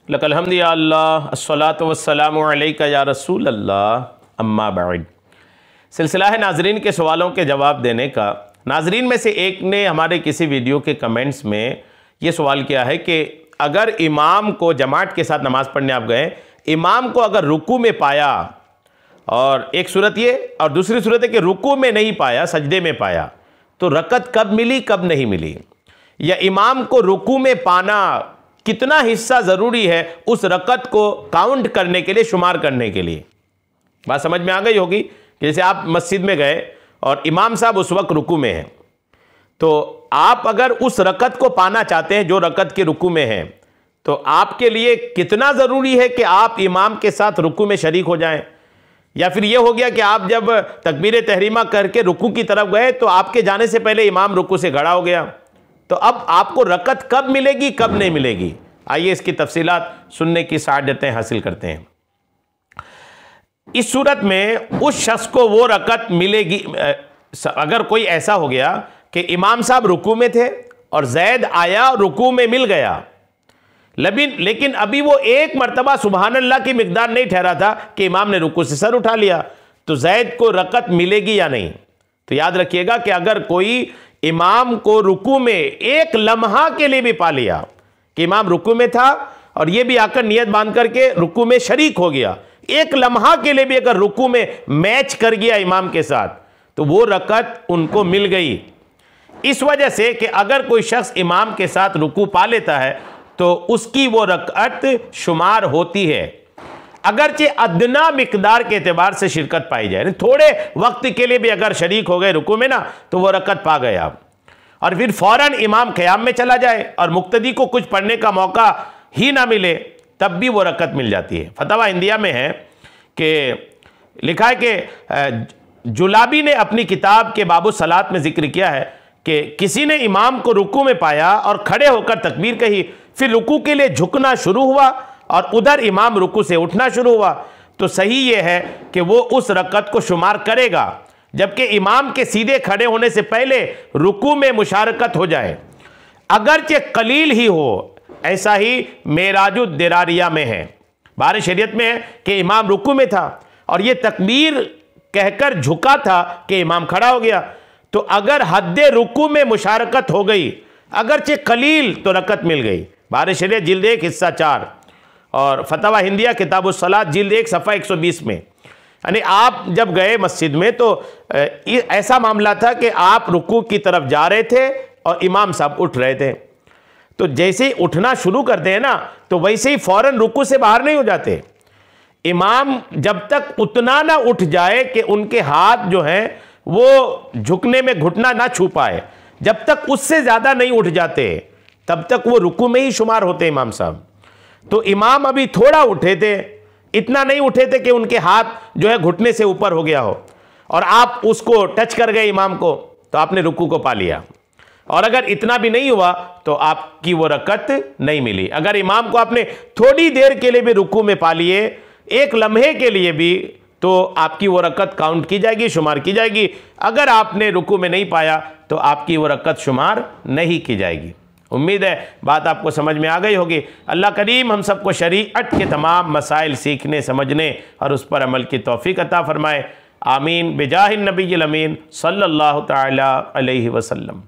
लकल हम्दु या अल्लाह अस्सलातु वस्सलामु अलैका या रसूल अल्लाह अम्मा बाद। सिलसिला है नाजरीन के सवालों के जवाब देने का। नाजरीन में से एक ने हमारे किसी वीडियो के कमेंट्स में ये सवाल किया है कि अगर इमाम को जमात के साथ नमाज़ पढ़ने आप गए, इमाम को अगर रुकू में पाया, और एक सूरत ये और दूसरी सूरत है कि रुकू में नहीं पाया, सजदे में पाया, तो रकत कब मिली कब नहीं मिली, या इमाम को रुकू में पाना कितना हिस्सा ज़रूरी है उस रकत को काउंट करने के लिए, शुमार करने के लिए। बात समझ में आ गई होगी कि जैसे आप मस्जिद में गए और इमाम साहब उस वक्त रुकू में हैं, तो आप अगर उस रकत को पाना चाहते हैं जो रकत के रुकू में है, तो आपके लिए कितना ज़रूरी है कि आप इमाम के साथ रुकू में शरीक हो जाएं। या फिर यह हो गया कि आप जब तकबीर तहरीमा करके रुकू की तरफ गए तो आपके जाने से पहले इमाम रुकू से खड़ा हो गया, तो अब आपको रकत कब मिलेगी कब नहीं मिलेगी। आइए इसकी तफसीलात सुनने की सादतें हासिल करते हैं। इस सूरत में उस शख्स को वो रकत मिलेगी अगर कोई ऐसा हो गया कि इमाम साहब रुकू में थे और जैद आया रुकू में मिल गया, लेकिन अभी वो एक मरतबा सुबहान अल्लाह की मिकदार नहीं ठहरा था कि इमाम ने रुकू से सर उठा लिया, तो जैद को रकत मिलेगी या नहीं। तो याद रखिएगा कि अगर कोई इमाम को रुकू में एक लम्हा के लिए भी पा लिया कि इमाम रुकू में था और ये भी आकर नियत बांध करके रुकू में शरीक हो गया, एक लम्हा के लिए भी अगर रुकू में मैच कर गया इमाम के साथ, तो वो रकत उनको मिल गई। इस वजह से कि अगर कोई शख्स इमाम के साथ रुकू पा लेता है तो उसकी वो रकअत शुमार होती है, अगरचे अदना मिकदार के एतबार से शिरकत पाई जाए। थोड़े वक्त के लिए भी अगर शरीक हो गए रुकू में ना, तो वो रकअत पा गए आप, और फिर फौरन इमाम क़याम में चला जाए और मुक्तदी को कुछ पढ़ने का मौका ही ना मिले, तब भी वो रकअत मिल जाती है। फतवा इंदिया में है कि लिखा है कि जुलाबी ने अपनी किताब के बाबु सलात में जिक्र किया है कि किसी ने इमाम को रुकू में पाया और खड़े होकर तकबीर कही, फिर रुकू के लिए झुकना शुरू हुआ और उधर इमाम रुकू से उठना शुरू हुआ, तो सही ये है कि वो उस रकत को शुमार करेगा, जबकि इमाम के सीधे खड़े होने से पहले रुकू में मुशारकत हो जाए, अगरचे कलील ही हो। ऐसा ही मेराजुद दिरारिया में है, बार शरीयत में है कि इमाम रुकू में था और ये तकबीर कहकर झुका था कि इमाम खड़ा हो गया, तो अगर हद्दे रुकू में मुशारकत हो गई अगरचे कलील, तो रकत मिल गई। बार शरीयत जिल्द 1 हिस्सा 4 और फतवा हिंदिया किताबुस सलात जिल्द 1 सफ़ा 120 में। यानी आप जब गए मस्जिद में तो ऐसा मामला था कि आप रुकू की तरफ जा रहे थे और इमाम साहब उठ रहे थे, तो जैसे ही उठना शुरू करते हैं ना, तो वैसे ही फौरन रुकू से बाहर नहीं हो जाते। इमाम जब तक उतना ना उठ जाए कि उनके हाथ जो हैं वो झुकने में घुटना ना छू पाए, जब तक उससे ज़्यादा नहीं उठ जाते तब तक वो रुकू में ही शुमार होते इमाम साहब। तो इमाम अभी थोड़ा उठे थे, इतना नहीं उठे थे कि उनके हाथ जो है घुटने से ऊपर हो गया हो, और आप उसको टच कर गए इमाम को, तो आपने रुकू को पा लिया। और अगर इतना भी नहीं हुआ तो आपकी वो रकत नहीं मिली। अगर इमाम को आपने थोड़ी देर के लिए भी रुकू में पा लिए, एक लम्हे के लिए भी, तो आपकी वो रकत काउंट की जाएगी, शुमार की जाएगी। अगर आपने रुकू में नहीं पाया तो आपकी वो रकत शुमार नहीं की जाएगी। उम्मीद है बात आपको समझ में आ गई होगी। अल्लाह करीम हम सबको शरीअत के तमाम मसाइल सीखने, समझने और उस पर अमल की तौफीक अता फरमाए। आमीन बिजाहिन नबील अमीन सल्लल्लाहु तआला अलैहि वसल्लम।